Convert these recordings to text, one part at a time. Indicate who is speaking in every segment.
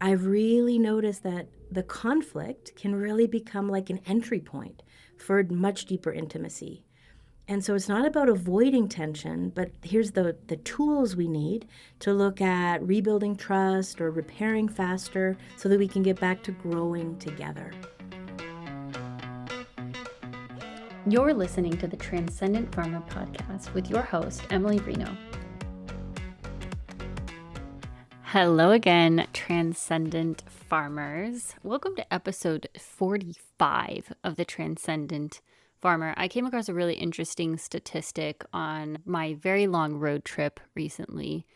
Speaker 1: I've really noticed that the conflict can really become like an entry point for much deeper intimacy. And so it's not about avoiding tension, but here's the tools we need to look at rebuilding trust or repairing faster so that we can get back to growing together.
Speaker 2: You're listening to the Transcendent Farmer podcast with your host, Emily Reno. Hello again, Transcendent Farmers. Welcome to episode 45 of the Transcendent Farmer. I came across a really interesting statistic on my very long road trip recently,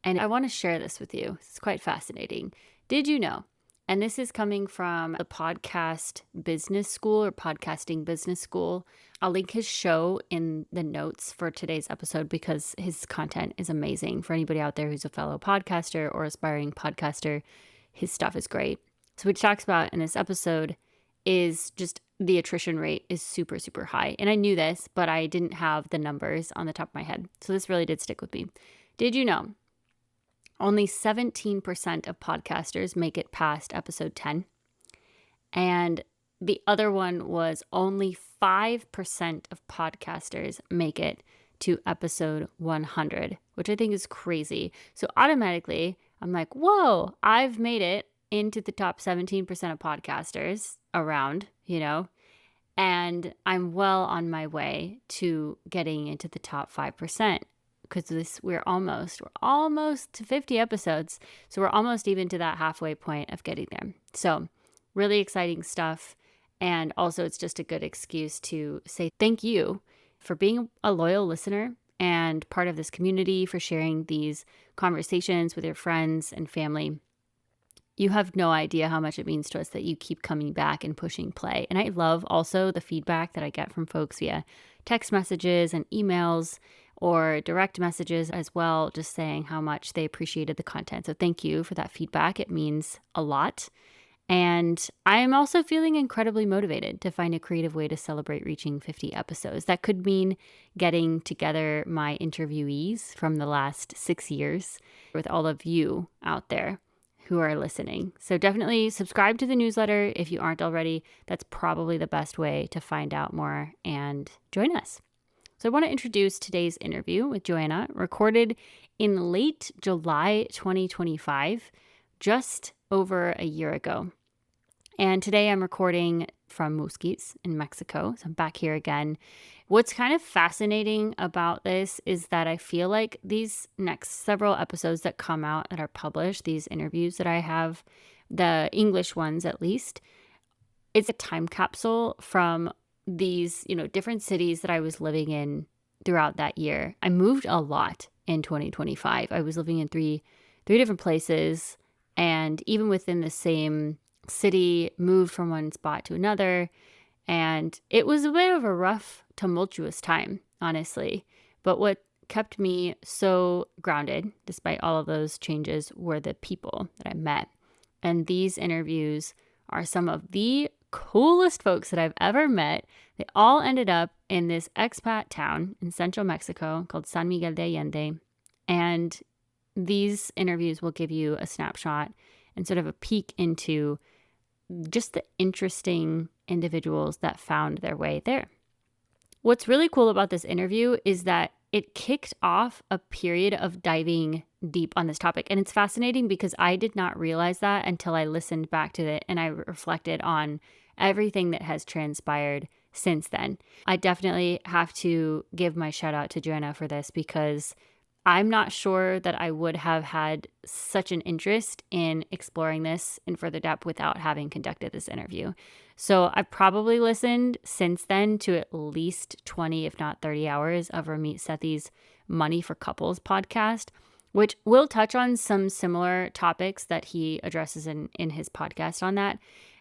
Speaker 2: and I want to share this with you. It's quite fascinating. Did you know? And this is coming from the podcast business school or podcasting business school. I'll link his show in the notes for today's episode because his content is amazing. For anybody out there who's a fellow podcaster or aspiring podcaster, his stuff is great. So what he talks about in this episode is just the attrition rate is super, super high. And I knew this, but I didn't have the numbers on the top of my head. So this really did stick with me. Did you know? Only 17% of podcasters make it past episode 10. And the other one was only 5% of podcasters make it to episode 100, which I think is crazy. So automatically, I'm like, whoa, I've made it into the top 17% of podcasters around, and I'm well on my way to getting into the top 5%. Because we're almost to 50 episodes. So we're almost even to that halfway point of getting there. So really exciting stuff. And also it's just a good excuse to say thank you for being a loyal listener and part of this community, for sharing these conversations with your friends and family. You have no idea how much it means to us that you keep coming back and pushing play. And I love also the feedback that I get from folks via text messages and emails or direct messages as well, just saying how much they appreciated the content. So thank you for that feedback. It means a lot. And I'm also feeling incredibly motivated to find a creative way to celebrate reaching 50 episodes. That could mean getting together my interviewees from the last 6 years with all of you out there who are listening. So definitely subscribe to the newsletter if you aren't already. That's probably the best way to find out more and join us. So I want to introduce today's interview with Joanna, recorded in late July 2025, just over a year ago. And today I'm recording from Musquis in Mexico. So I'm back here again. What's kind of fascinating about this is that I feel like these next several episodes that come out that are published, these interviews that I have, the English ones at least, it's a time capsule from these, different cities that I was living in throughout that year. I moved a lot in 2025. I was living in three different places, and even within the same city, moved from one spot to another. And it was a bit of a rough, tumultuous time, honestly. But what kept me so grounded, despite all of those changes, were the people that I met. And these interviews are some of the coolest folks that I've ever met. They all ended up in this expat town in central Mexico called San Miguel de Allende. And these interviews will give you a snapshot and sort of a peek into just the interesting individuals that found their way there. What's really cool about this interview is that it kicked off a period of diving deep on this topic. And it's fascinating because I did not realize that until I listened back to it and I reflected on everything that has transpired since then. I definitely have to give my shout out to Joanna for this, because I'm not sure that I would have had such an interest in exploring this in further depth without having conducted this interview. So I've probably listened since then to at least 20, if not 30 hours of Ramit Sethi's Money for Couples podcast, which will touch on some similar topics that he addresses in his podcast on that.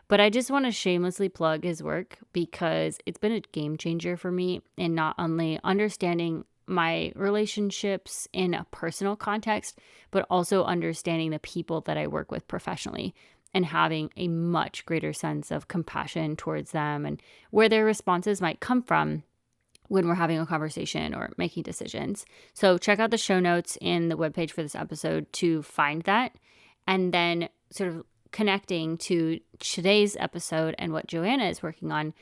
Speaker 2: But I just want to shamelessly plug his work because it's been a game changer for me in not only understanding my relationships in a personal context, but also understanding the people that I work with professionally and having a much greater sense of compassion towards them and where their responses might come from when we're having a conversation or making decisions. So check out the show notes in the webpage for this episode to find that, and then sort of connecting to today's episode and what Joanna is working on,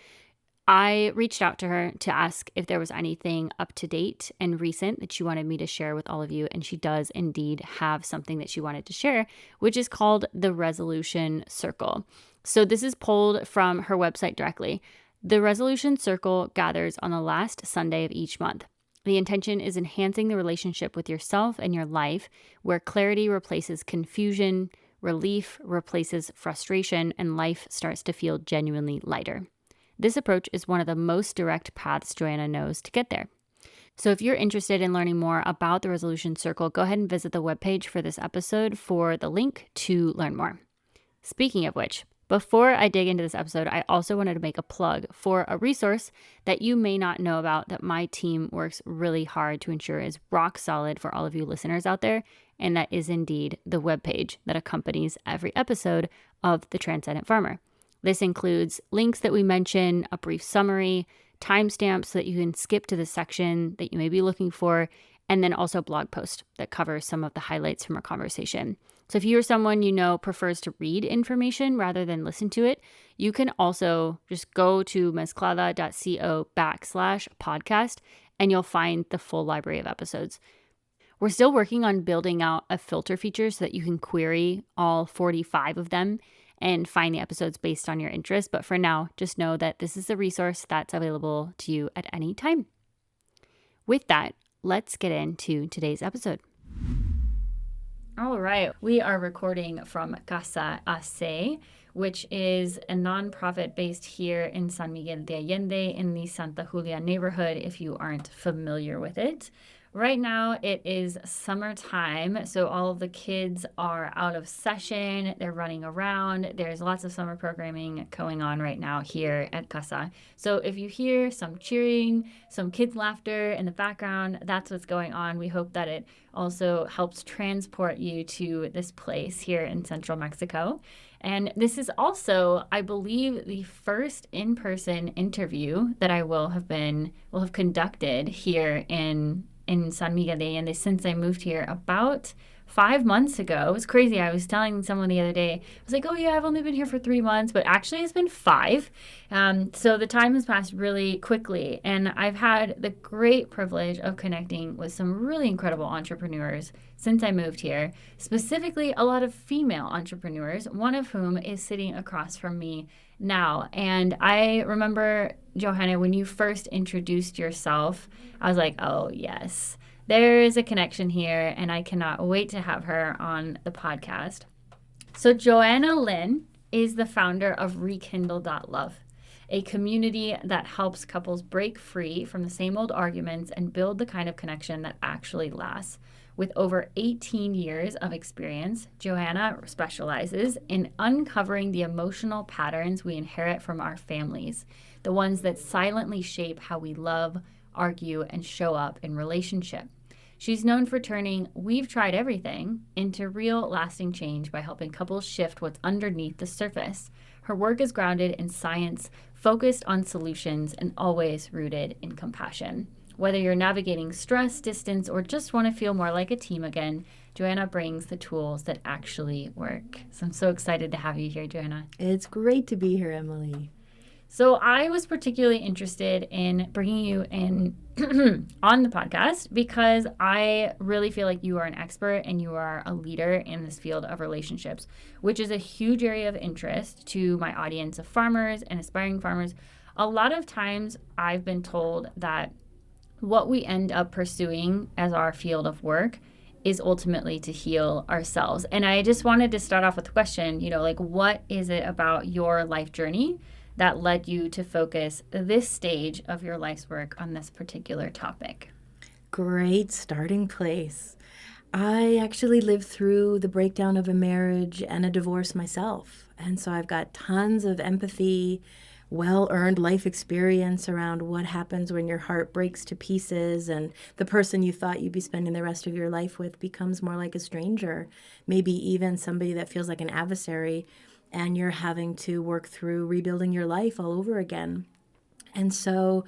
Speaker 2: I reached out to her to ask if there was anything up to date and recent that she wanted me to share with all of you. And she does indeed have something that she wanted to share, which is called the Resolution Circle. So this is pulled from her website directly. The Resolution Circle gathers on the last Sunday of each month. The intention is enhancing the relationship with yourself and your life, where clarity replaces confusion, relief replaces frustration, and life starts to feel genuinely lighter. This approach is one of the most direct paths Joanna knows to get there. So if you're interested in learning more about the Resolution Circle, go ahead and visit the webpage for this episode for the link to learn more. Speaking of which, before I dig into this episode, I also wanted to make a plug for a resource that you may not know about that my team works really hard to ensure is rock solid for all of you listeners out there, and that is indeed the webpage that accompanies every episode of The Transcendent Farmer. This includes links that we mention, a brief summary, timestamps so that you can skip to the section that you may be looking for, and then also a blog post that covers some of the highlights from our conversation. So if you're someone you know prefers to read information rather than listen to it, you can also just go to mezclada.co/podcast and you'll find the full library of episodes. We're still working on building out a filter feature so that you can query all 45 of them and find the episodes based on your interest. But for now, just know that this is a resource that's available to you at any time. With that, let's get into today's episode. All right, we are recording from Casa Ace, which is a nonprofit based here in San Miguel de Allende in the Santa Julia neighborhood, if you aren't familiar with it. Right now, it is summertime, so all of the kids are out of session. They're running around. There's lots of summer programming going on right now here at Casa. So if you hear some cheering, some kids' laughter in the background, that's what's going on. We hope that it also helps transport you to this place here in central Mexico. And this is also, I believe, the first in-person interview that I will have conducted here in San Miguel de Allende since I moved here about 5 months ago. It was crazy. I was telling someone the other day, I was like, oh yeah, I've only been here for 3 months, but actually it's been 5. So the time has passed really quickly. And I've had the great privilege of connecting with some really incredible entrepreneurs since I moved here, specifically a lot of female entrepreneurs, one of whom is sitting across from me now. And I remember, Johanna, when you first introduced yourself, I was like, oh yes, there is a connection here, and I cannot wait to have her on the podcast. So Joanna Lynn is the founder of Rekindle.love, a community that helps couples break free from the same old arguments and build the kind of connection that actually lasts. With over 18 years of experience, Joanna specializes in uncovering the emotional patterns we inherit from our families, the ones that silently shape how we love, argue, and show up in relationship. She's known for turning "we've tried everything" into real, lasting change by helping couples shift what's underneath the surface. Her work is grounded in science, focused on solutions, and always rooted in compassion. Whether you're navigating stress, distance, or just want to feel more like a team again, Joanna brings the tools that actually work. So I'm so excited to have you here, Joanna.
Speaker 1: It's great to be here, Emily.
Speaker 2: So I was particularly interested in bringing you in on the podcast because I really feel like you are an expert and you are a leader in this field of relationships, which is a huge area of interest to my audience of farmers and aspiring farmers. A lot of times I've been told that what we end up pursuing as our field of work is ultimately to heal ourselves. And I just wanted to start off with a question, what is it about your life journey that led you to focus this stage of your life's work on this particular topic?
Speaker 1: Great starting place. I actually lived through the breakdown of a marriage and a divorce myself. And so I've got tons of empathy, well-earned life experience around what happens when your heart breaks to pieces and the person you thought you'd be spending the rest of your life with becomes more like a stranger, maybe even somebody that feels like an adversary, and you're having to work through rebuilding your life all over again. And so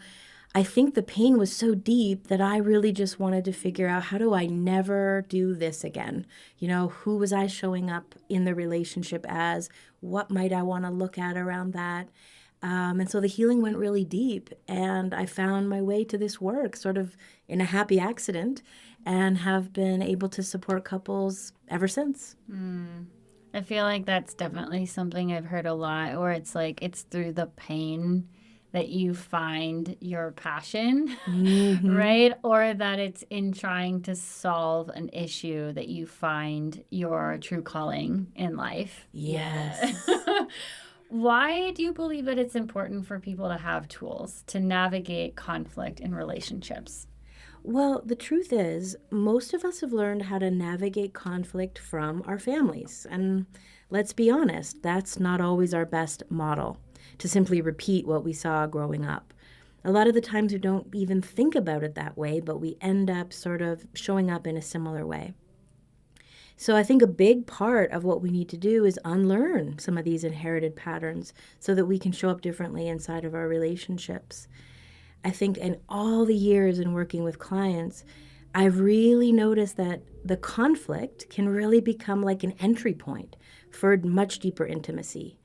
Speaker 1: I think the pain was so deep that I really just wanted to figure out, how do I never do this again? Who was I showing up in the relationship as? What might I want to look at around that? And so the healing went really deep, and I found my way to this work sort of in a happy accident, and have been able to support couples ever since.
Speaker 2: I feel like that's definitely something I've heard a lot, or it's like it's through the pain that you find your passion,
Speaker 1: Hmm.
Speaker 2: right? Or that it's in trying to solve an issue that you find your true calling in life. Yeah.
Speaker 1: Yes.
Speaker 2: Why do you believe that it's important for people to have tools to navigate conflict in relationships?
Speaker 1: Well, the truth is, most of us have learned how to navigate conflict from our families. And let's be honest, that's not always our best model, to simply repeat what we saw growing up. A lot of the times we don't even think about it that way, but we end up sort of showing up in a similar way. So I think a big part of what we need to do is unlearn some of these inherited patterns so that we can show up differently inside of our relationships. I think in all the years in working with clients, I've really noticed that the conflict can really become like an entry point for much deeper intimacy.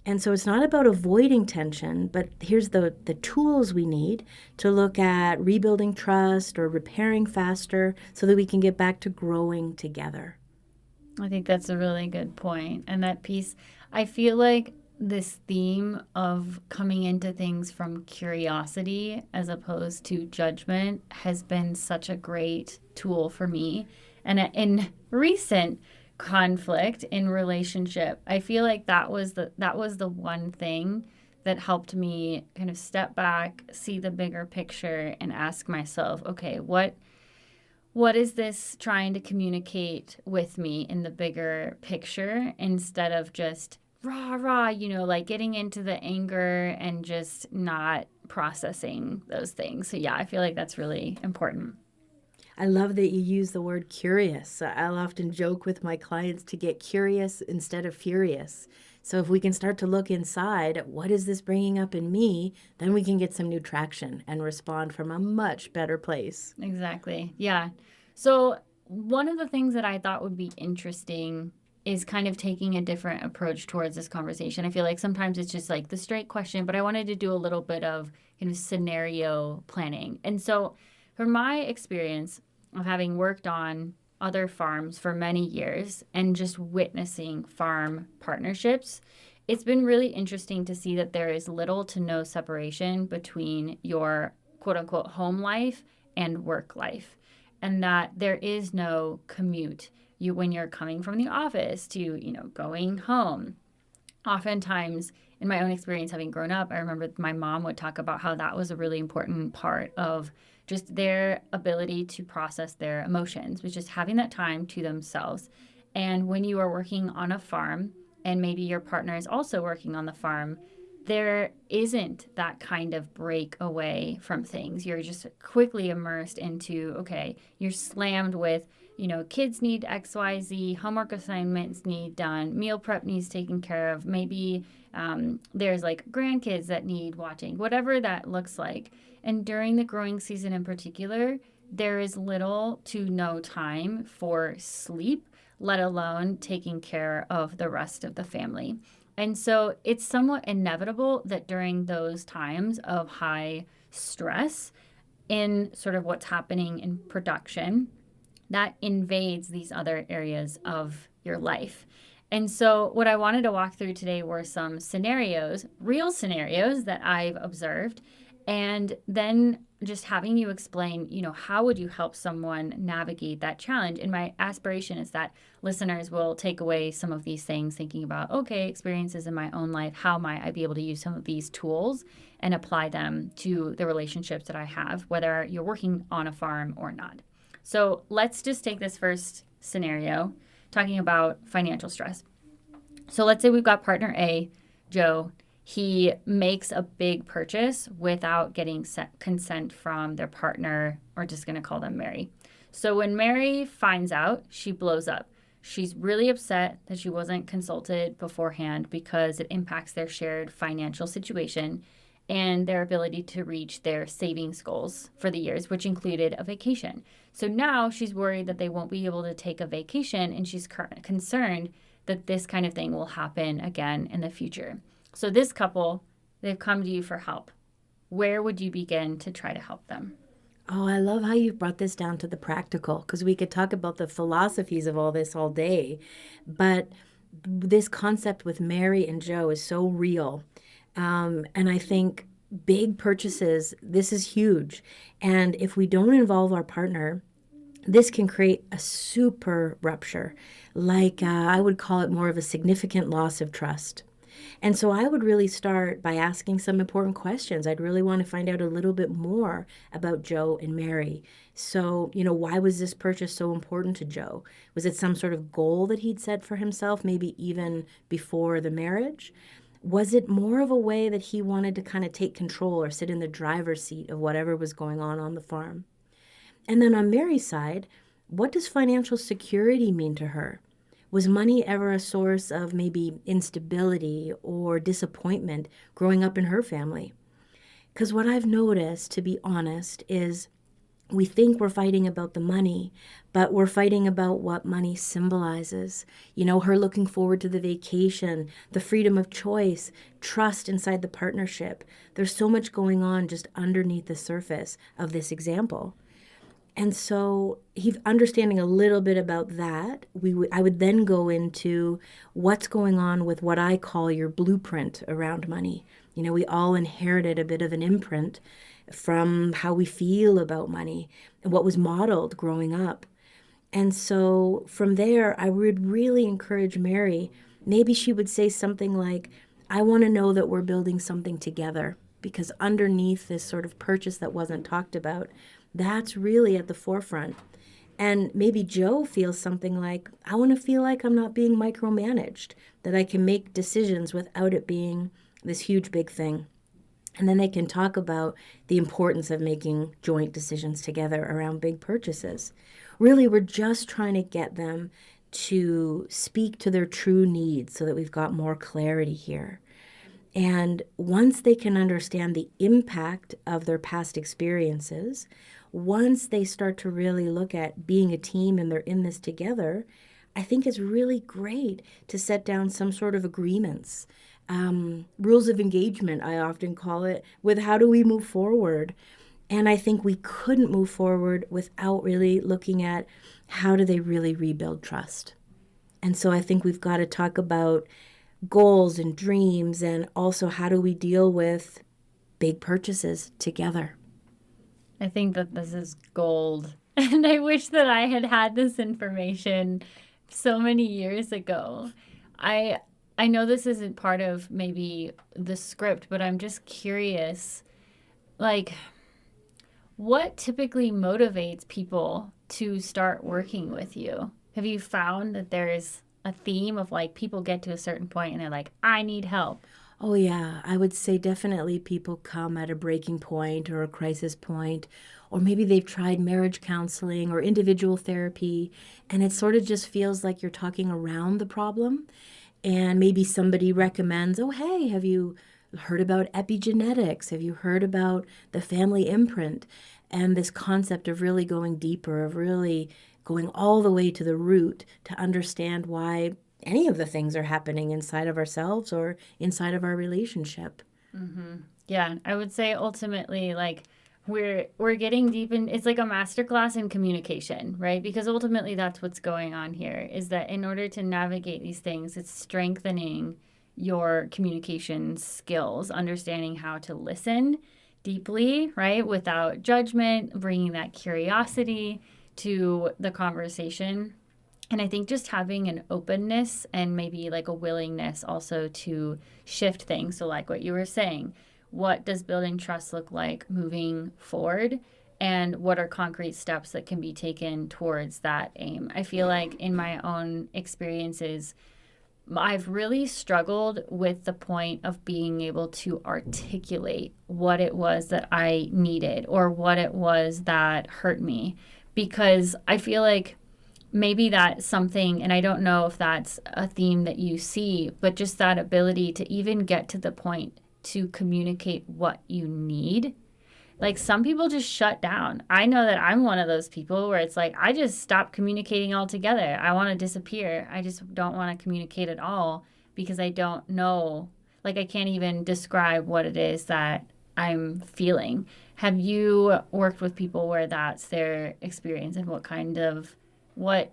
Speaker 1: And so it's not about avoiding tension, but here's the tools we need to look at rebuilding trust or repairing faster so that we can get back to growing together.
Speaker 2: I think that's a really good point. And that piece, I feel like this theme of coming into things from curiosity as opposed to judgment has been such a great tool for me. And in recent conflict in relationship, I feel like that was the one thing that helped me kind of step back, see the bigger picture and ask myself, okay, what is this trying to communicate with me in the bigger picture instead of just rah rah, like getting into the anger and just not processing those things. So yeah, I feel like that's really important.
Speaker 1: I love that you use the word curious. I'll often joke with my clients to get curious instead of furious. So if we can start to look inside, at what is this bringing up in me, then we can get some new traction and respond from a much better place.
Speaker 2: Exactly. Yeah. So one of the things that I thought would be interesting is kind of taking a different approach towards this conversation. I feel like sometimes it's just like the straight question, but I wanted to do a little bit of kind of scenario planning. And so from my experience of having worked on other farms for many years and just witnessing farm partnerships, it's been really interesting to see that there is little to no separation between your quote unquote home life and work life, and that there is no commute. When you're coming from the office to, going home. Oftentimes, in my own experience having grown up, I remember my mom would talk about how that was a really important part of just their ability to process their emotions, was just having that time to themselves. And when you are working on a farm, and maybe your partner is also working on the farm, there isn't that kind of break away from things. You're just quickly immersed into, okay, you're slammed with, kids need XYZ, homework assignments need done, meal prep needs taken care of. Maybe there's like grandkids that need watching, whatever that looks like. And during the growing season in particular, there is little to no time for sleep, let alone taking care of the rest of the family. And so it's somewhat inevitable that during those times of high stress in sort of what's happening in production, that invades these other areas of your life. And so, what I wanted to walk through today were some scenarios, real scenarios that I've observed, and then just having you explain, how would you help someone navigate that challenge? And my aspiration is that listeners will take away some of these things, thinking about, okay, experiences in my own life, how might I be able to use some of these tools and apply them to the relationships that I have, whether you're working on a farm or not. So let's just take this first scenario, talking about financial stress. So let's say we've got partner A, Joe. He makes a big purchase without getting consent from their partner, or just going to call them Mary. So when Mary finds out, she blows up. She's really upset that she wasn't consulted beforehand because it impacts their shared financial situation. and their ability to reach their savings goals for the years, which included a vacation. So now she's worried that they won't be able to take a vacation, and she's concerned that this kind of thing will happen again in the future. So this couple, they've come to you for help. Where would you begin to try to help them?
Speaker 1: Oh, I love how you've brought this down to the practical because we could talk about the philosophies of all this all day. But this concept with Mary and Joe is so real. And I think big purchases, this is huge. And if we don't involve our partner, this can create a super rupture. Like I would call it more of a significant loss of trust. And so I would really start by asking some important questions. I'd really want to find out a little bit more about Joe and Mary. So, why was this purchase so important to Joe? Was it some sort of goal that he'd set for himself, maybe even before the marriage? Was it more of a way that he wanted to kind of take control or sit in the driver's seat of whatever was going on the farm? And then on Mary's side, what does financial security mean to her? Was money ever a source of maybe instability or disappointment growing up in her family? Because what I've noticed, to be honest, is we think we're fighting about the money, but we're fighting about what money symbolizes. Her looking forward to the vacation, the freedom of choice, trust inside the partnership. There's so much going on just underneath the surface of this example. And so understanding a little bit about that, I would then go into what's going on with what I call your blueprint around money. We all inherited a bit of an imprint from how we feel about money and what was modeled growing up. And so from there, I would really encourage Mary. Maybe she would say something like, I want to know that we're building something together, because underneath this sort of purchase that wasn't talked about, that's really at the forefront. And maybe Joe feels something like, I want to feel like I'm not being micromanaged, that I can make decisions without it being this huge big thing. And then they can talk about the importance of making joint decisions together around big purchases. Really, we're just trying to get them to speak to their true needs so that we've got more clarity here. And once they can understand the impact of their past experiences, once they start to really look at being a team and they're in this together, I think it's really great to set down some sort of agreements, rules of engagement, I often call it, with how do we move forward. And I think we couldn't move forward without really looking at how do they really rebuild trust. And so I think we've got to talk about goals and dreams, and also how do we deal with big purchases together.
Speaker 2: I think that this is gold. And I wish that I had had this information so many years ago. I know this isn't part of maybe the script, but I'm just curious, like, what typically motivates people to start working with you? Have you found that there's a theme of like people get to a certain point and they're like, I need help?
Speaker 1: Oh, yeah. I would say definitely people come at a breaking point or a crisis point, or maybe they've tried marriage counseling or individual therapy, and it sort of just feels like you're talking around the problem. And maybe somebody recommends, oh, hey, have you heard about epigenetics? Have you heard about the family imprint? And this concept of really going deeper, of really going all the way to the root to understand why any of the things are happening inside of ourselves or inside of our relationship.
Speaker 2: Mm-hmm. Yeah, I would say ultimately, like, we're getting deep in, it's like a masterclass in communication, right? Because ultimately that's what's going on here, is that in order to navigate these things, it's strengthening your communication skills, understanding how to listen deeply, right? Without judgment, bringing that curiosity to the conversation. And I think just having an openness and maybe like a willingness also to shift things. So, like what you were saying, what does building trust look like moving forward? And what are concrete steps that can be taken towards that aim? I feel like in my own experiences, I've really struggled with the point of being able to articulate what it was that I needed or what it was that hurt me, because I feel like maybe that's something, and I don't know if that's a theme that you see, but just that ability to even get to the point to communicate what you need. Like some people just shut down. I know that I'm one of those people where it's like, I just stop communicating altogether. I want to disappear. I just don't want to communicate at all because I don't know. Like I can't even describe what it is that I'm feeling. Have you worked with people where that's their experience, and what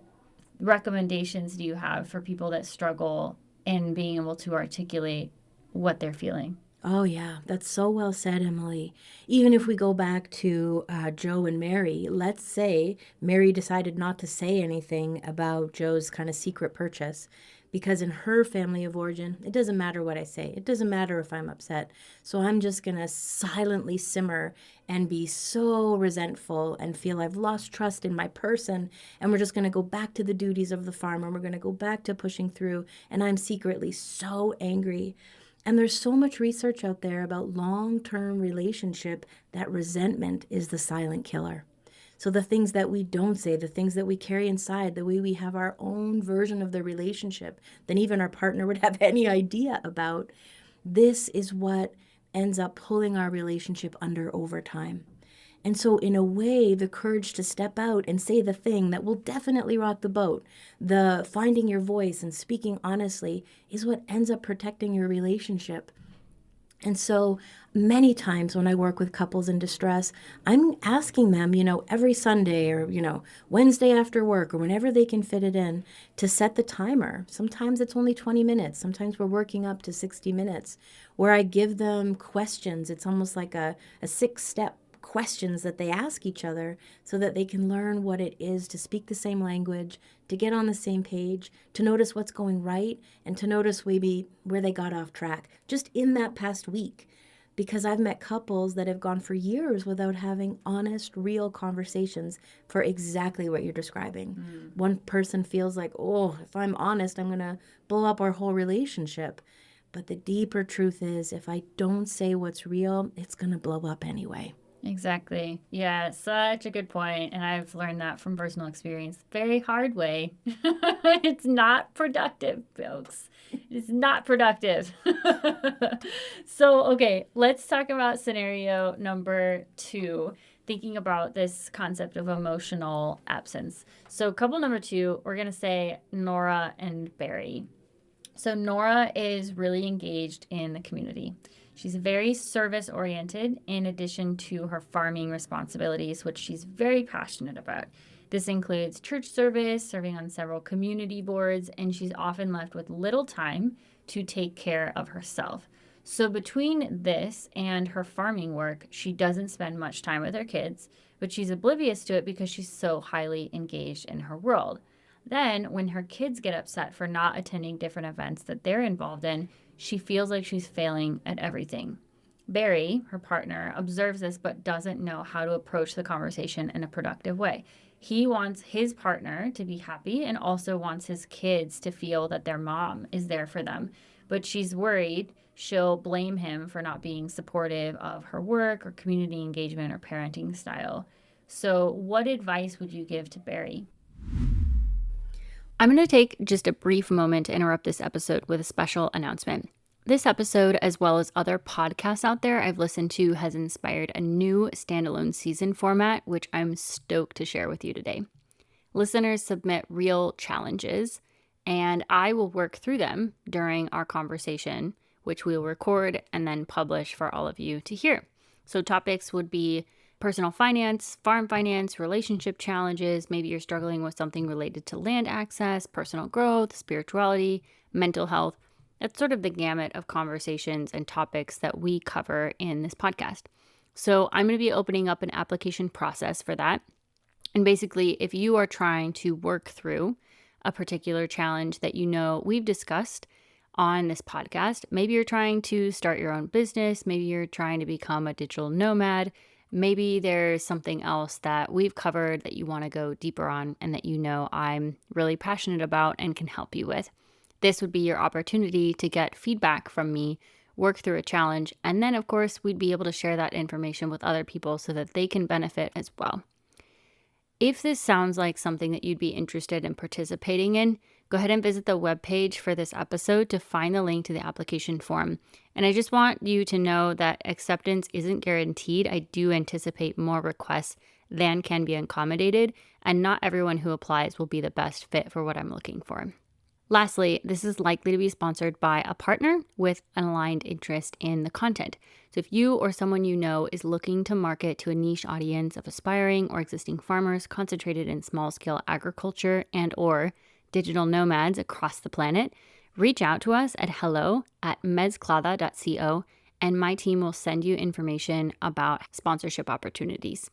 Speaker 2: recommendations do you have for people that struggle in being able to articulate what they're feeling?
Speaker 1: Oh, yeah, that's so well said, Emily. Even if we go back to Joe and Mary, let's say Mary decided not to say anything about Joe's kind of secret purchase because in her family of origin, it doesn't matter what I say. It doesn't matter if I'm upset. So I'm just going to silently simmer and be so resentful and feel I've lost trust in my person. And we're just going to go back to the duties of the farm and we're going to go back to pushing through. And I'm secretly so angry. And there's so much research out there about long-term relationship that resentment is the silent killer. So the things that we don't say, the things that we carry inside, the way we have our own version of the relationship than even our partner would have any idea about, this is what ends up pulling our relationship under over time. And so, in a way, the courage to step out and say the thing that will definitely rock the boat, the finding your voice and speaking honestly, is what ends up protecting your relationship. And so, many times when I work with couples in distress, I'm asking them, every Sunday or, Wednesday after work or whenever they can fit it in to set the timer. Sometimes it's only 20 minutes. Sometimes we're working up to 60 minutes where I give them questions. It's almost like a 6-step questions that they ask each other so that they can learn what it is to speak the same language, to get on the same page, to notice what's going right, and to notice maybe where they got off track just in that past week. Because I've met couples that have gone for years without having honest, real conversations for exactly what you're describing. One person feels like, oh, if I'm honest, I'm going to blow up our whole relationship. But the deeper truth is, if I don't say what's real, it's going to blow up anyway.
Speaker 2: Exactly. Yeah, such a good point. And I've learned that from personal experience. Very hard way. It's not productive, folks. It's not productive. So, okay, let's talk about scenario number 2, thinking about this concept of emotional absence. So, couple number 2, we're going to say Nora and Barry. So, Nora is really engaged in the community. She's very service oriented in addition to her farming responsibilities, which she's very passionate about. This includes church service, serving on several community boards, and she's often left with little time to take care of herself. So between this and her farming work, she doesn't spend much time with her kids, but she's oblivious to it because she's so highly engaged in her world. Then, when her kids get upset for not attending different events that they're involved in, she feels like she's failing at everything. Barry, her partner, observes this but doesn't know how to approach the conversation in a productive way. He wants his partner to be happy and also wants his kids to feel that their mom is there for them. But she's worried she'll blame him for not being supportive of her work or community engagement or parenting style. So, what advice would you give to Barry? I'm going to take just a brief moment to interrupt this episode with a special announcement. This episode, as well as other podcasts out there I've listened to, has inspired a new standalone season format, which I'm stoked to share with you today. Listeners submit real challenges, and I will work through them during our conversation, which we'll record and then publish for all of you to hear. So topics would be personal finance, farm finance, relationship challenges. Maybe you're struggling with something related to land access, personal growth, spirituality, mental health. That's sort of the gamut of conversations and topics that we cover in this podcast. So I'm going to be opening up an application process for that. And basically, if you are trying to work through a particular challenge that you know we've discussed on this podcast, maybe you're trying to start your own business, maybe you're trying to become a digital nomad, maybe there's something else that we've covered that you want to go deeper on and that you know I'm really passionate about and can help you with. This would be your opportunity to get feedback from me, work through a challenge, and then, of course, we'd be able to share that information with other people so that they can benefit as well. If this sounds like something that you'd be interested in participating in, go ahead and visit the webpage for this episode to find the link to the application form. And I just want you to know that acceptance isn't guaranteed. I do anticipate more requests than can be accommodated, and not everyone who applies will be the best fit for what I'm looking for. Lastly, this is likely to be sponsored by a partner with an aligned interest in the content. So if you or someone you know is looking to market to a niche audience of aspiring or existing farmers concentrated in small-scale agriculture and or digital nomads across the planet, reach out to us at hello@mezclada.co, and my team will send you information about sponsorship opportunities.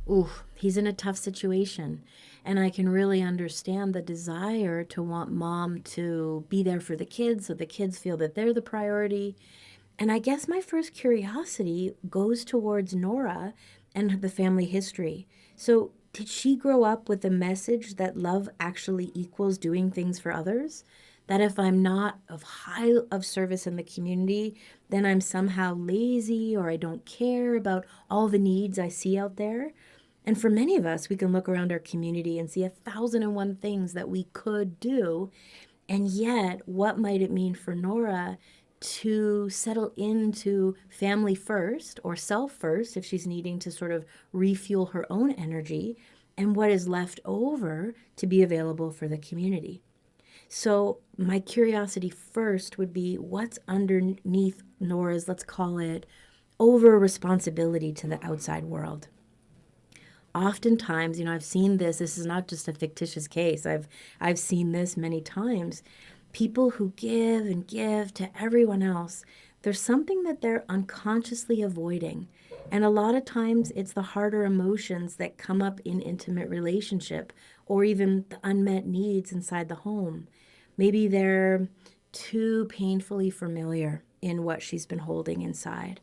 Speaker 1: Ooh, he's in a tough situation. And I can really understand the desire to want mom to be there for the kids so the kids feel that they're the priority. And I guess my first curiosity goes towards Nora and the family history. So, did she grow up with the message that love actually equals doing things for others? That if I'm not of service in the community, then I'm somehow lazy or I don't care about all the needs I see out there? And for many of us, we can look around our community and see 1,001 things that we could do. And yet, what might it mean for Nora to settle into family first or self first if she's needing to sort of refuel her own energy, and what is left over to be available for the community? So, my curiosity first would be what's underneath Nora's, let's call it, over responsibility to the outside world. Oftentimes, I've seen this is not just a fictitious case. I've seen this many times. People who give and give to everyone else, there's something that they're unconsciously avoiding. And a lot of times it's the harder emotions that come up in intimate relationship or even the unmet needs inside the home. Maybe they're too painfully familiar in what she's been holding inside.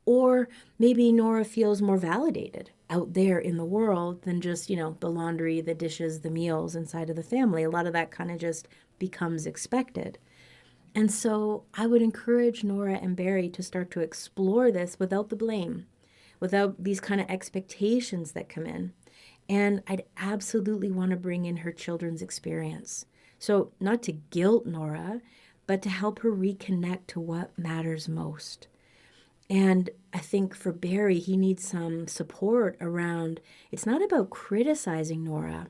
Speaker 1: Or maybe Nora feels more validated out there in the world than just, the laundry, the dishes, the meals inside of the family. A lot of that kind of just becomes expected. And so I would encourage Nora and Barry to start to explore this without the blame, without these kind of expectations that come in. And I'd absolutely want to bring in her children's experience. So not to guilt Nora, but to help her reconnect to what matters most. And I think for Barry, he needs some support around, it's not about criticizing Nora,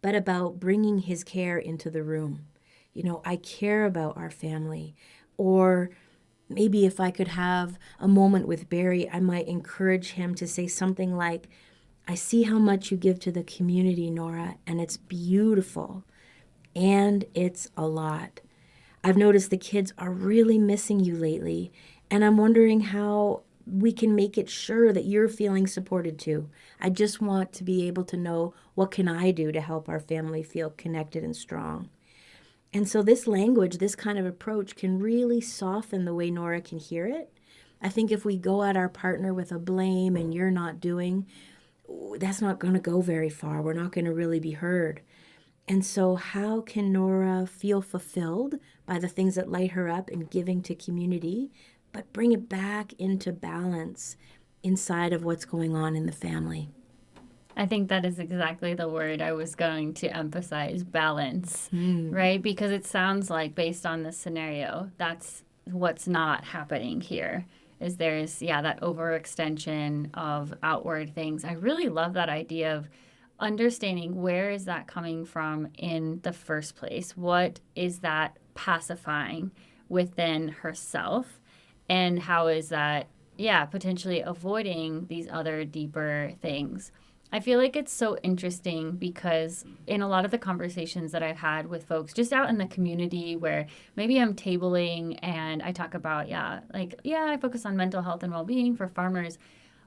Speaker 1: but about bringing his care into the room. I care about our family. Or maybe if I could have a moment with Barry, I might encourage him to say something like, I see how much you give to the community, Nora, and it's beautiful. And it's a lot. I've noticed the kids are really missing you lately, and I'm wondering how we can make it sure that you're feeling supported too. I just want to be able to know what can I do to help our family feel connected and strong. And so this language, this kind of approach can really soften the way Nora can hear it. I think if we go at our partner with a blame and you're not doing, that's not going to go very far. We're not going to really be heard. And so how can Nora feel fulfilled by the things that light her up and giving to community, but bring it back into balance inside of what's going on in the family?
Speaker 2: I think that is exactly the word I was going to emphasize, balance, right? Because it sounds like based on this scenario, that's what's not happening here. Is there's, that overextension of outward things. I really love that idea of understanding where is that coming from in the first place? What is that pacifying within herself? And how is that, potentially avoiding these other deeper things? I feel like it's so interesting because in a lot of the conversations that I've had with folks just out in the community where maybe I'm tabling and I talk about, I focus on mental health and well-being for farmers.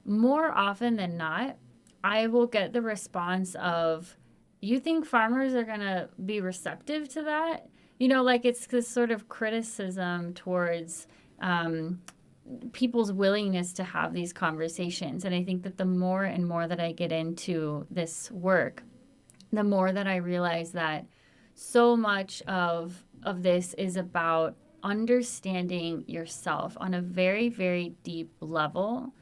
Speaker 2: More often than not, I will get the response of, you think farmers are going to be receptive to that? It's this sort of criticism towards people's willingness to have these conversations. And I think that the more and more that I get into this work, the more that I realize that so much of this is about understanding yourself on a very, very deep level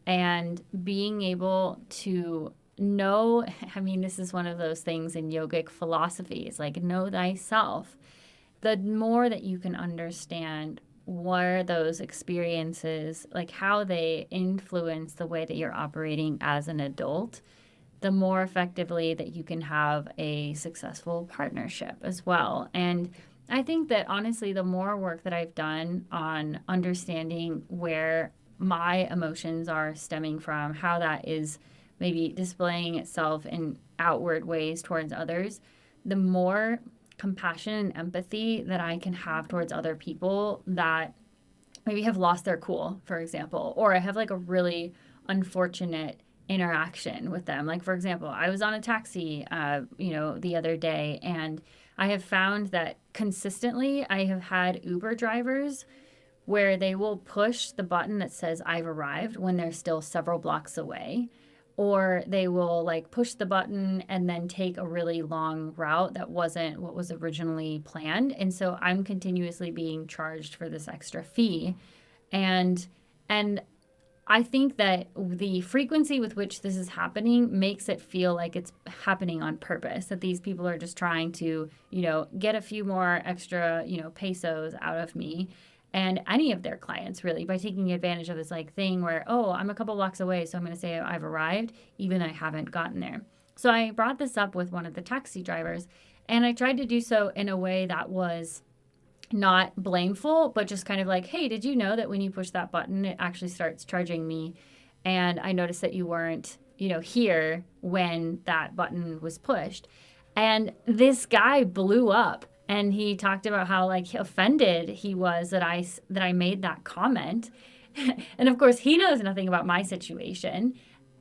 Speaker 2: and being able to know, I mean, this is one of those things in yogic philosophies, like know thyself. The more that you can understand where those experiences, like how they influence the way that you're operating as an adult, the more effectively that you can have a successful partnership as well. And I think that honestly, the more work that I've done on understanding where my emotions are stemming from, how that is maybe displaying itself in outward ways towards others, the more compassion and empathy that I can have towards other people that maybe have lost their cool, for example, or I have like a really unfortunate interaction with them. Like, for example, I was on a taxi, the other day, and I have found that consistently I have had Uber drivers where they will push the button that says I've arrived when they're still several blocks away. Or they will like push the button and then take a really long route that wasn't what was originally planned. And so I'm continuously being charged for this extra fee. And and I think that the frequency with which this is happening makes it feel like it's happening on purpose, that these people are just trying to, get a few more extra, pesos out of me and any of their clients really by taking advantage of this like thing where, oh, I'm a couple blocks away, so I'm going to say I've arrived, even though I haven't gotten there. So I brought this up with one of the taxi drivers, and I tried to do so in a way that was not blameful, but just kind of like, hey, did you know that when you push that button, it actually starts charging me? And I noticed that you weren't, here when that button was pushed. And this guy blew up and he talked about how like offended he was that I made that comment. And of course, he knows nothing about my situation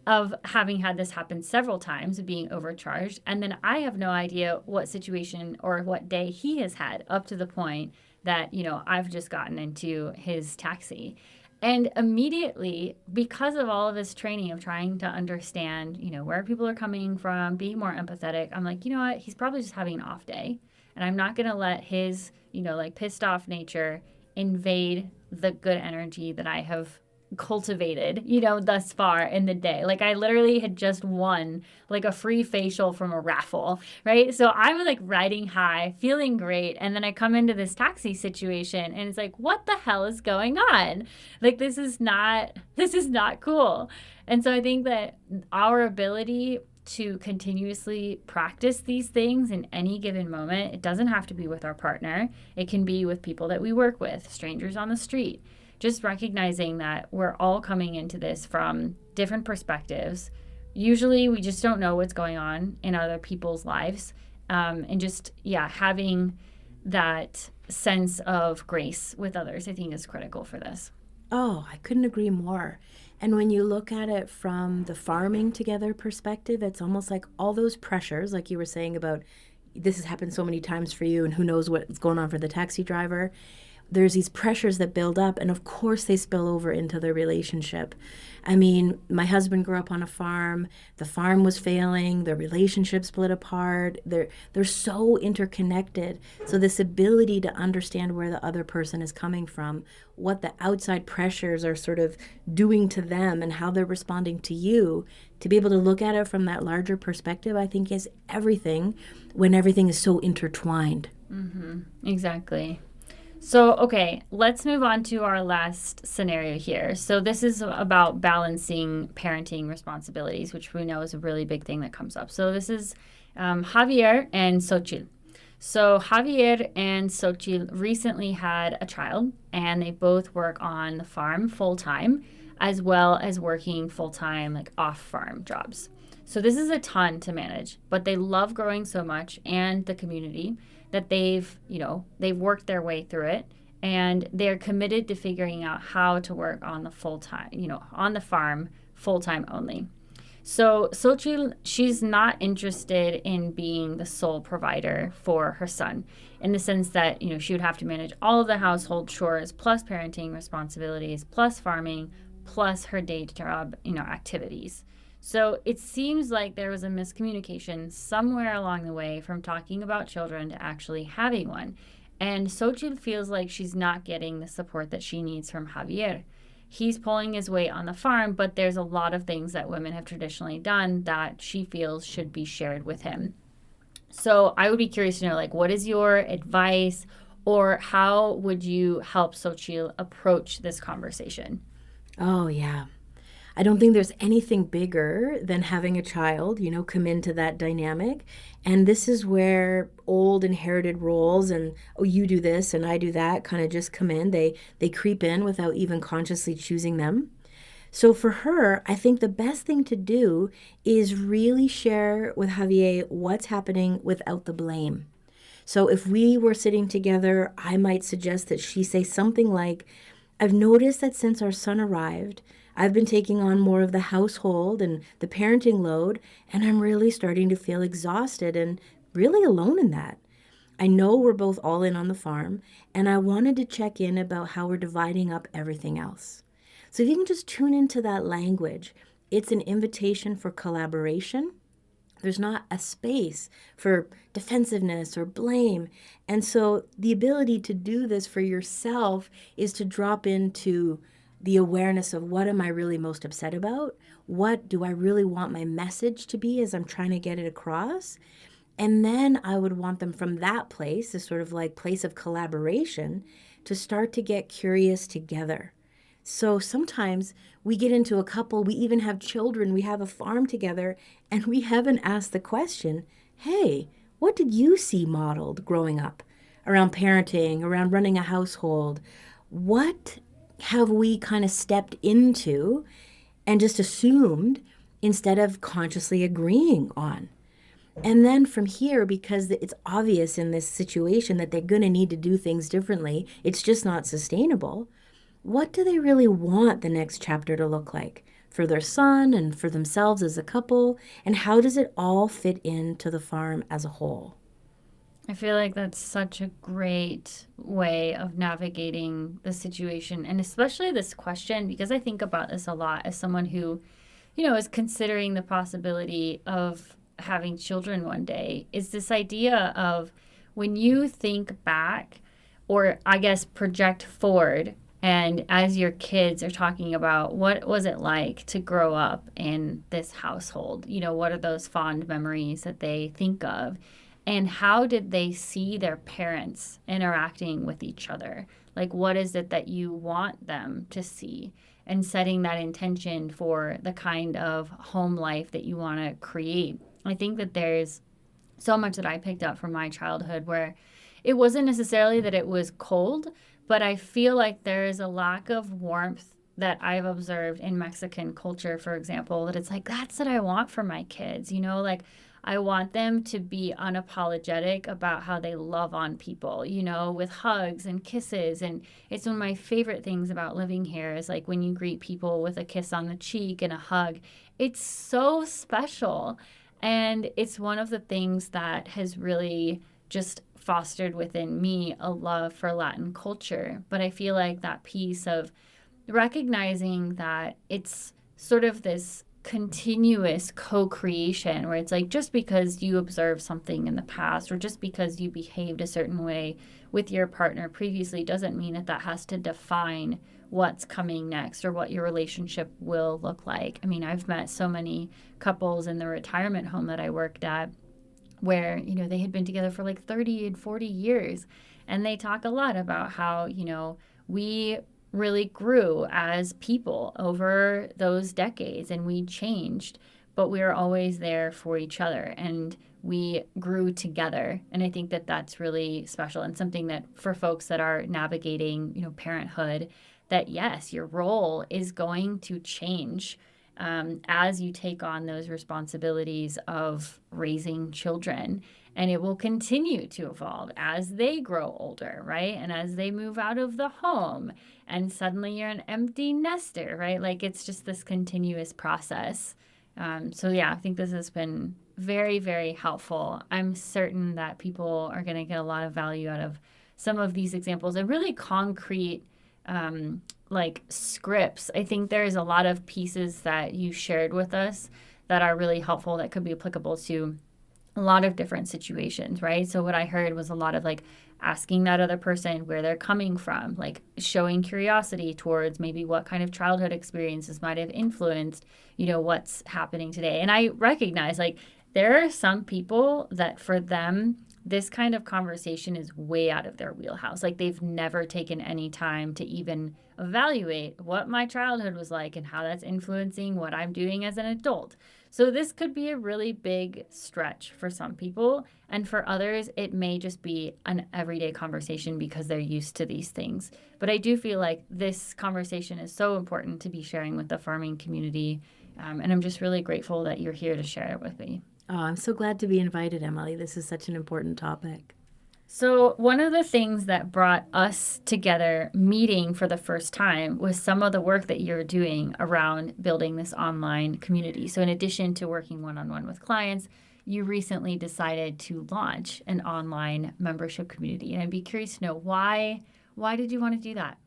Speaker 2: of having had this happen several times, of being overcharged. And then I have no idea what situation or what day he has had up to the point that, I've just gotten into his taxi. And immediately, because of all of this training of trying to understand, where people are coming from, being more empathetic, I'm like, you know what? He's probably just having an off day. And I'm not going to let his, like pissed off nature invade the good energy that I have cultivated, thus far in the day. Like I literally had just won like a free facial from a raffle, right? So I'm like riding high, feeling great. And then I come into this taxi situation and it's like, what the hell is going on? Like this is not cool. And so I think that our ability to continuously practice these things in any given moment, it doesn't have to be with our partner. It can be with people that we work with, strangers on the street. Just recognizing that we're all coming into this from different perspectives. Usually we just don't know what's going on in other people's lives. And just, having that sense of grace with others, I think is critical for this.
Speaker 1: Oh, I couldn't agree more. And when you look at it from the farming together perspective, it's almost like all those pressures, like you were saying about this has happened so many times for you, and who knows what's going on for the taxi driver. There's these pressures that build up, and of course they spill over into the relationship. I mean, my husband grew up on a farm. The farm was failing. The relationship split apart. They're so interconnected. So this ability to understand where the other person is coming from, what the outside pressures are sort of doing to them, and how they're responding to you, to be able to look at it from that larger perspective, I think is everything when everything is so intertwined.
Speaker 2: Mm-hmm. Exactly. So, okay, let's move on to our last scenario here. So this is about balancing parenting responsibilities, which we know is a really big thing that comes up. So this is Javier and Xochitl. So Javier and Xochitl recently had a child, and they both work on the farm full-time, as well as working full-time, like off-farm jobs. So this is a ton to manage, but they love growing so much and the community that they've worked their way through it, and they're committed to figuring out how to work on the full-time, on the farm full-time only. So Xochitl, she's not interested in being the sole provider for her son, in the sense that, she would have to manage all of the household chores, plus parenting responsibilities, plus farming, plus her day job, activities. So it seems like there was a miscommunication somewhere along the way from talking about children to actually having one. And Xochitl feels like she's not getting the support that she needs from Javier. he's pulling his weight on the farm, but there's a lot of things that women have traditionally done that she feels should be shared with him. So I would be curious to know, like, what is your advice, or how would you help Sochi approach this conversation?
Speaker 1: Oh, yeah. I don't think there's anything bigger than having a child, come into that dynamic. And this is where old inherited roles and, oh, you do this and I do that kind of just come in. They creep in without even consciously choosing them. So for her, I think the best thing to do is really share with Javier what's happening without the blame. So if we were sitting together, I might suggest that she say something like, I've noticed that since our son arrived, I've been taking on more of the household and the parenting load, and I'm really starting to feel exhausted and really alone in that. I know we're both all in on the farm, and I wanted to check in about how we're dividing up everything else. So if you can just tune into that language, it's an invitation for collaboration. There's not a space for defensiveness or blame. And so the ability to do this for yourself is to drop into the awareness of what am I really most upset about? What do I really want my message to be as I'm trying to get it across? And then I would want them from that place, this sort of like place of collaboration, to start to get curious together. So sometimes we get into a couple, we even have children, we have a farm together, and we haven't asked the question, hey, what did you see modeled growing up around parenting, around running a household? What have we kind of stepped into and just assumed instead of consciously agreeing on? And then from here, because it's obvious in this situation that they're going to need to do things differently, it's just not sustainable. What do they really want the next chapter to look like for their son and for themselves as a couple? And how does it all fit into the farm as a whole?
Speaker 2: I feel like that's such a great way of navigating the situation, and especially this question, because I think about this a lot as someone who, is considering the possibility of having children one day, is this idea of when you think back, or I guess project forward, and as your kids are talking about what was it like to grow up in this household, what are those fond memories that they think of? And how did they see their parents interacting with each other? Like, what is it that you want them to see? And setting that intention for the kind of home life that you want to create. I think that there's so much that I picked up from my childhood where it wasn't necessarily that it was cold, but I feel like there is a lack of warmth that I've observed in Mexican culture, for example, that it's like, that's what I want for my kids, like I want them to be unapologetic about how they love on people, with hugs and kisses. And it's one of my favorite things about living here is like when you greet people with a kiss on the cheek and a hug, it's so special. And it's one of the things that has really just fostered within me a love for Latin culture. But I feel like that piece of recognizing that it's sort of this continuous co-creation where it's like just because you observed something in the past or just because you behaved a certain way with your partner previously doesn't mean that that has to define what's coming next or what your relationship will look like. I mean, I've met so many couples in the retirement home that I worked at where, they had been together for like 30 and 40 years. And they talk a lot about how, we really grew as people over those decades and we changed, but we were always there for each other and we grew together. And I think that that's really special and something that for folks that are navigating, parenthood, that yes, your role is going to change as you take on those responsibilities of raising children. And it will continue to evolve as they grow older, right? And as they move out of the home and suddenly you're an empty nester, right? Like it's just this continuous process. So yeah, I think this has been very, very helpful. I'm certain that people are going to get a lot of value out of some of these examples and really concrete like scripts. I think there's a lot of pieces that you shared with us that are really helpful that could be applicable to a lot of different situations, right? So what I heard was a lot of like asking that other person where they're coming from, like showing curiosity towards maybe what kind of childhood experiences might have influenced, what's happening today. And I recognize like there are some people that for them, this kind of conversation is way out of their wheelhouse. Like they've never taken any time to even evaluate what my childhood was like and how that's influencing what I'm doing as an adult. So this could be a really big stretch for some people. And for others, it may just be an everyday conversation because they're used to these things. But I do feel like this conversation is so important to be sharing with the farming community. And I'm just really grateful that you're here to share it with me.
Speaker 1: Oh, I'm so glad to be invited, Emily. This is such an important topic.
Speaker 2: So, one of the things that brought us together meeting for the first time was some of the work that you're doing around building this online community. So, in addition to working one on one with clients, you recently decided to launch an online membership community. And I'd be curious to know why did you want to do that?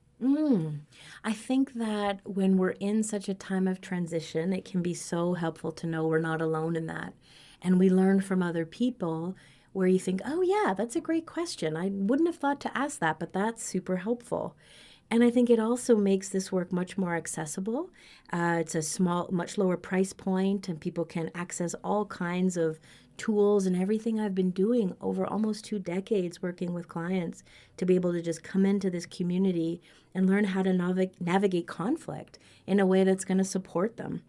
Speaker 1: I think that when we're in such a time of transition, it can be so helpful to know we're not alone in that. And we learn from other people where you think, oh, yeah, that's a great question. I wouldn't have thought to ask that, but that's super helpful. And I think it also makes this work much more accessible. It's a much lower price point, and people can access all kinds of tools and everything I've been doing over almost 2 decades working with clients to be able to just come into this community and learn how to navigate conflict in a way that's going to support them.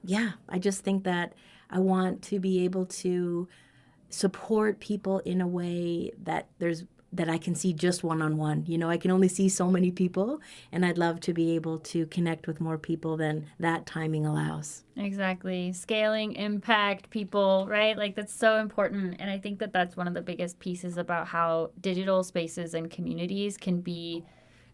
Speaker 1: Yeah, I just think that I want to be able to support people in a way that I can see just one-on-one. I can only see so many people, and I'd love to be able to connect with more people than that timing allows.
Speaker 2: Exactly. Scaling, impact, people, right? Like that's so important. And I think that that's one of the biggest pieces about how digital spaces and communities can be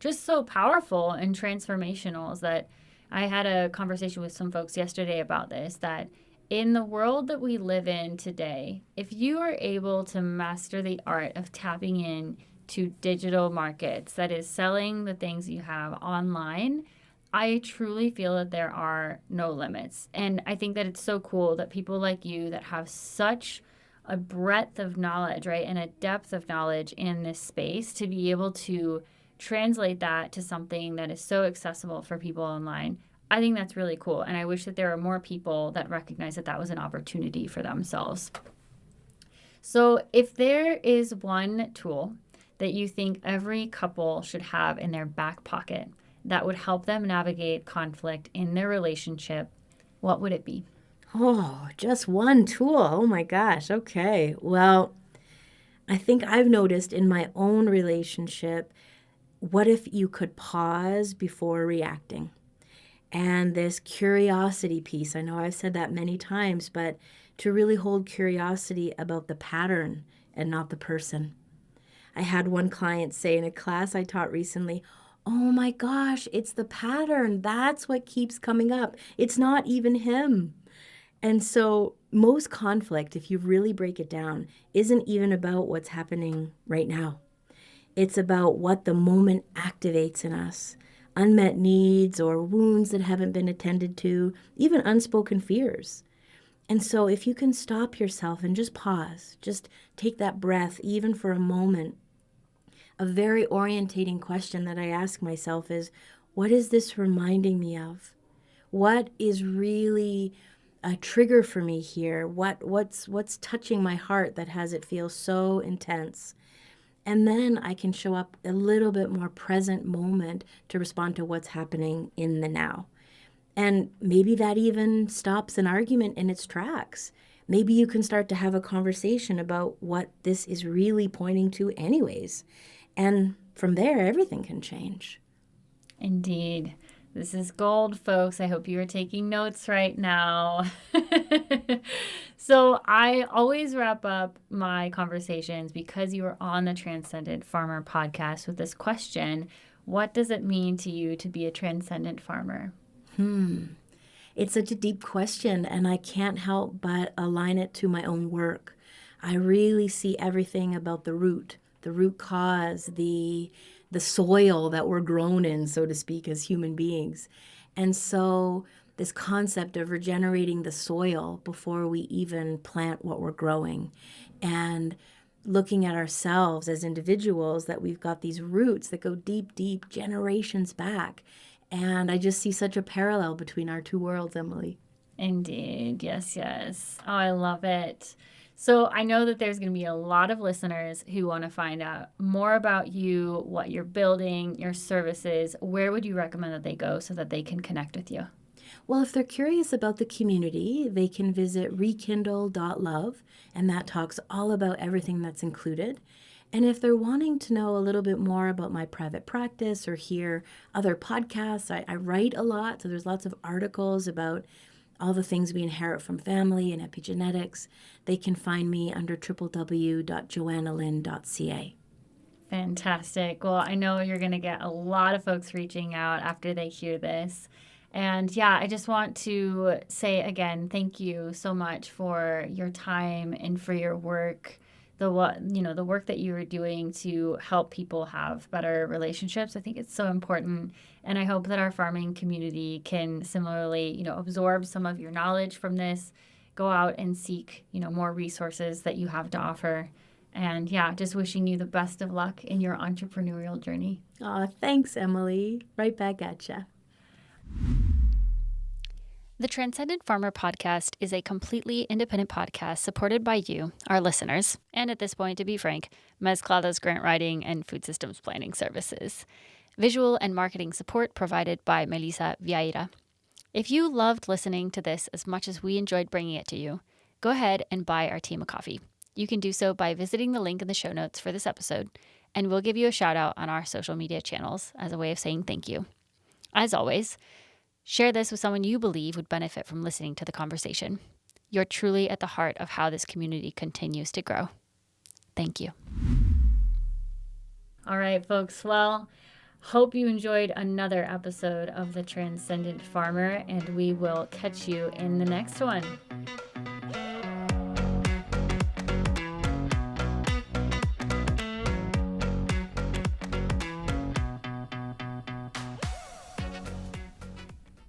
Speaker 2: just so powerful and transformational. Is that I had a conversation with some folks yesterday about this, that in the world that we live in today, if you are able to master the art of tapping in to digital markets, that is selling the things you have online, I truly feel that there are no limits. And I think that it's so cool that people like you that have such a breadth of knowledge, right, and a depth of knowledge in this space to be able to translate that to something that is so accessible for people online. I think that's really cool. And I wish that there were more people that recognize that that was an opportunity for themselves. So if there is one tool that you think every couple should have in their back pocket that would help them navigate conflict in their relationship, what would it be?
Speaker 1: Oh, just one tool. Oh my gosh. Okay. Well, I think I've noticed in my own relationship, what if you could pause before reacting? And this curiosity piece, I know I've said that many times, but to really hold curiosity about the pattern and not the person. I had one client say in a class I taught recently, oh my gosh, it's the pattern. That's what keeps coming up. It's not even him. And so most conflict, if you really break it down, isn't even about what's happening right now. It's about what the moment activates in us. Unmet needs or wounds that haven't been attended to, even unspoken fears. And so if you can stop yourself and just pause, just take that breath, even for a moment, a very orientating question that I ask myself is, what is this reminding me of? What is really a trigger for me here? What's touching my heart that has it feel so intense? And then I can show up a little bit more present moment to respond to what's happening in the now. And maybe that even stops an argument in its tracks. Maybe you can start to have a conversation about what this is really pointing to anyways. And from there, everything can change.
Speaker 2: Indeed. This is gold, folks. I hope you are taking notes right now. So I always wrap up my conversations because you are on the Transcendent Farmer podcast with this question. What does it mean to you to be a transcendent farmer?
Speaker 1: It's such a deep question, and I can't help but align it to my own work. I really see everything about the root cause, the soil that we're grown in, so to speak, as human beings. And so this concept of regenerating the soil before we even plant what we're growing, and looking at ourselves as individuals, that we've got these roots that go deep, deep generations back. And I just see such a parallel between our two worlds, Emily.
Speaker 2: Indeed. Yes, yes. Oh, I love it. So I know that there's going to be a lot of listeners who want to find out more about you, what you're building, your services. Where would you recommend that they go so that they can connect with you?
Speaker 1: Well, if they're curious about the community, they can visit rekindle.love, and that talks all about everything that's included. And if they're wanting to know a little bit more about my private practice or hear other podcasts, I write a lot. So there's lots of articles about all the things we inherit from family and epigenetics. They can find me under www.joannalyn.ca.
Speaker 2: Fantastic. Well, I know you're going to get a lot of folks reaching out after they hear this. And yeah, I just want to say again, thank you so much for your time and for your work. The work that you are doing to help people have better relationships. I think it's so important. And I hope that our farming community can similarly, absorb some of your knowledge from this, go out and seek, more resources that you have to offer. And yeah, just wishing you the best of luck in your entrepreneurial journey.
Speaker 1: Aw, thanks, Emily. Right back at ya.
Speaker 2: The Transcendent Farmer podcast is a completely independent podcast supported by you, our listeners, and at this point, to be frank, Mezclada's grant writing and food systems planning services. Visual and marketing support provided by Melissa Vieira. If you loved listening to this as much as we enjoyed bringing it to you, go ahead and buy our team a coffee. You can do so by visiting the link in the show notes for this episode, and we'll give you a shout out on our social media channels as a way of saying thank you. As always, share this with someone you believe would benefit from listening to the conversation. You're truly at the heart of how this community continues to grow. Thank you. All right, folks. Well, hope you enjoyed another episode of The Transcendent Farmer, and we will catch you in the next one.